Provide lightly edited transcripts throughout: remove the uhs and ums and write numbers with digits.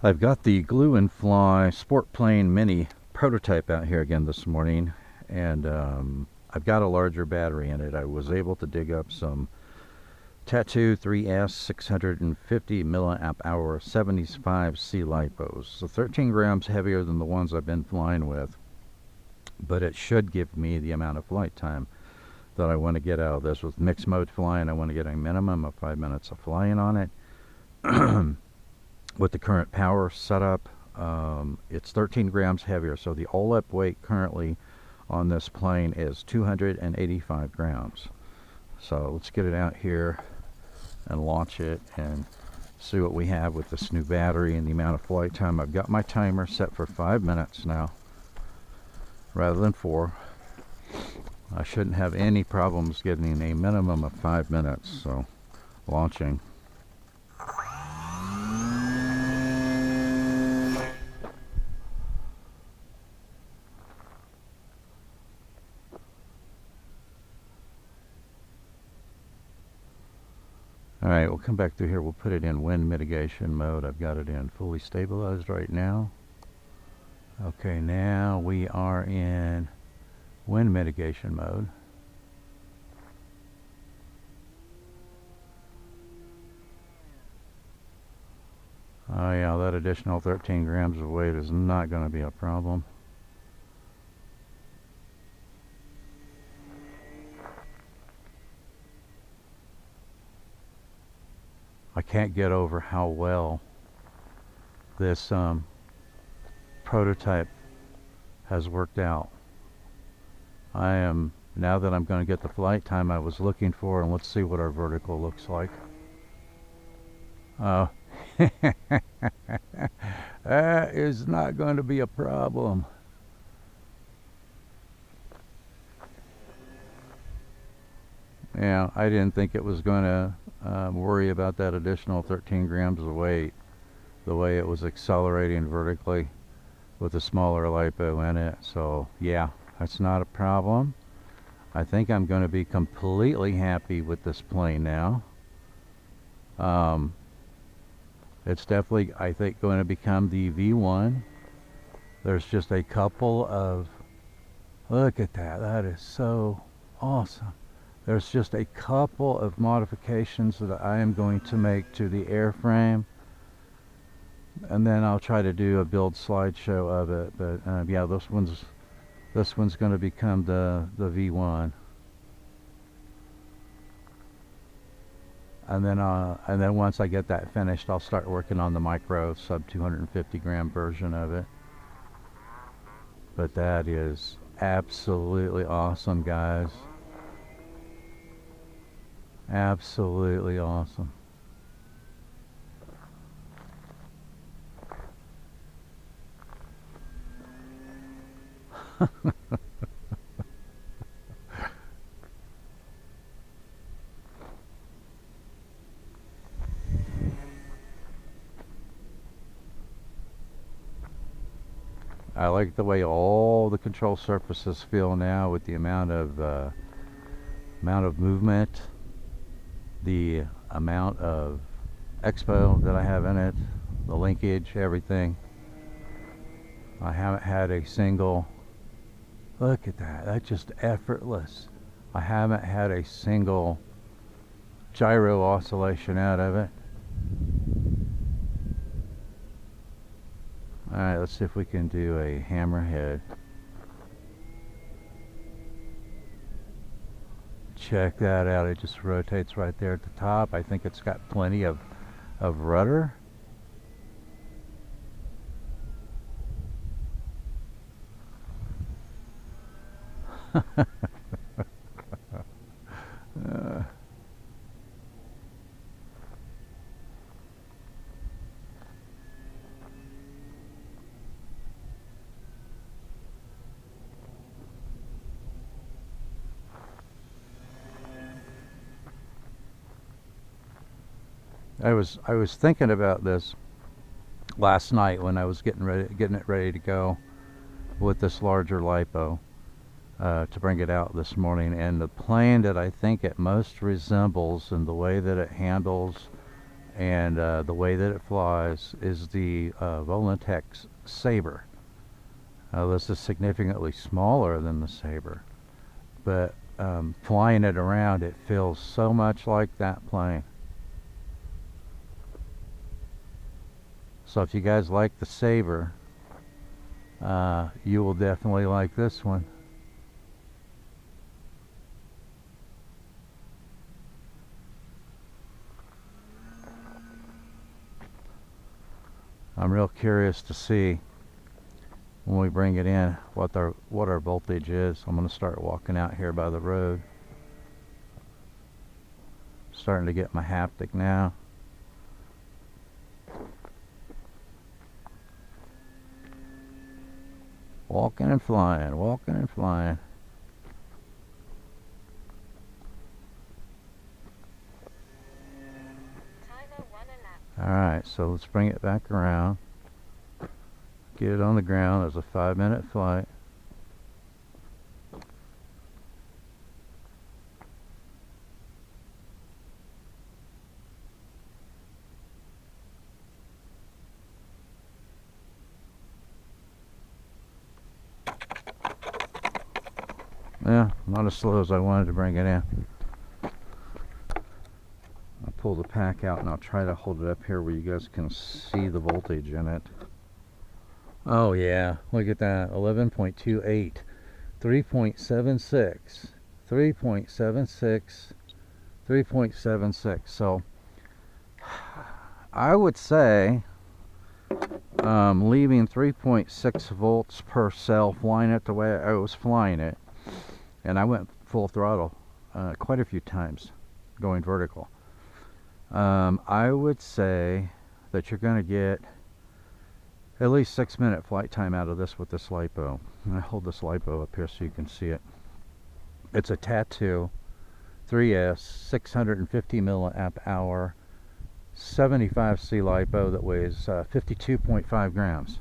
I've got the Glue and Fly Sport Plane Mini prototype out here again this morning, and I've got a larger battery in it. I was able to dig up some Tattu 3S 650 milliamp hour 75C lipos. So 13 grams heavier than the ones I've been flying with, but it should give me the amount of flight time that I want to get out of this. With mixed mode flying, I want to get a minimum of 5 minutes of flying on it. With the current power setup, it's 13 grams heavier, so the all-up weight currently on this plane is 285 grams. So let's get it out here and launch it and see what we have with this new battery and the amount of flight time. I've got my timer set for 5 minutes now rather than 4. I shouldn't have any problems getting a minimum of 5 minutes. So launching. Alright, we'll come back through here. We'll put it in wind mitigation mode. I've got it in fully stabilized right now. Okay, now we are in wind mitigation mode. Oh yeah, that additional 13 grams of weight is not going to be a problem. I can't get over how well this prototype has worked out. Now that I'm going to get the flight time I was looking for, and let's see what our vertical looks like. Oh, that is not going to be a problem. Yeah, I didn't think it was going to worry about that additional 13 grams of weight, the way it was accelerating vertically with a smaller lipo in it. So yeah, that's not a problem. I think I'm going to be completely happy with this plane now. It's definitely, I think, going to become the V1. There's just a couple of, look at that, that is so awesome. There's just a couple of modifications that I am going to make to the airframe, and then I'll try to do a build slideshow of it. But yeah, this one's going to become the V1, and then once I get that finished, I'll start working on the micro sub 250 gram version of it. But that is absolutely awesome, guys. Absolutely awesome. I like the way all the control surfaces feel now, with the amount of movement, the amount of expo that I have in it, the linkage, everything. I haven't had a single, look at that, that's just effortless. I haven't had a single gyro oscillation out of it. Alright, let's see if we can do a hammerhead. Check that out, it just rotates right there at the top. I think it's got plenty of rudder. I was thinking about this last night when I was getting it ready to go with this larger lipo to bring it out this morning, and the plane that I think it most resembles in the way that it handles and the way that it flies is the Volantex Sabre. This is significantly smaller than the Sabre, but flying it around, it feels so much like that plane. So if you guys like the Sabre, you will definitely like this one. I'm real curious to see when we bring it in what our voltage is. I'm going to start walking out here by the road. Starting to get my haptic now. Walking and flying, walking and flying. Alright, so let's bring it back around. Get it on the ground. There's a 5-minute flight. Yeah, not as slow as I wanted to bring it in. I'll pull the pack out and I'll try to hold it up here where you guys can see the voltage in it. Oh yeah, look at that, 11.28, 3.76, 3.76, 3.76. So I would say leaving 3.6 volts per cell, flying it the way I was flying it, and I went full throttle quite a few times going vertical. I would say that you're going to get at least 6-minute flight time out of this with this Lipo. I hold this Lipo up here so you can see it. It's a Tattu 3S 650 milliamp hour 75C Lipo that weighs 52.5 grams.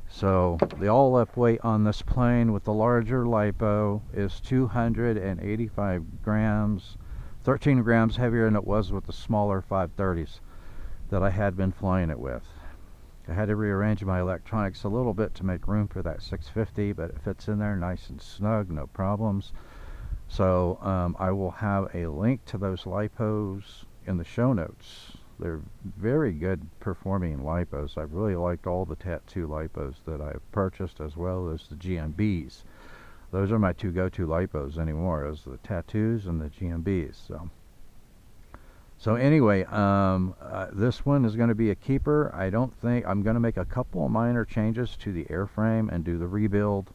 So the all-up weight on this plane with the larger Lipo is 285 grams, 13 grams heavier than it was with the smaller 530s that I had been flying it with. I had to rearrange my electronics a little bit to make room for that 650, but it fits in there nice and snug, no problems. So I will have a link to those Lipos in the show notes. They're very good performing Lipos. I've really liked all the Tattu Lipos that I've purchased, as well as the GMBs. Those are my two go-to Lipos anymore, as the Tattus and the GMBs. So anyway, this one is going to be a keeper. I don't think I'm going to make a couple of minor changes to the airframe and do the rebuild,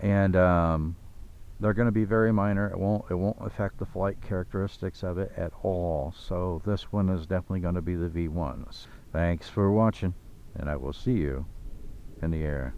and they're going to be very minor. It won't affect the flight characteristics of it at all. So this one is definitely going to be the V1. Thanks for watching, and I will see you in the air.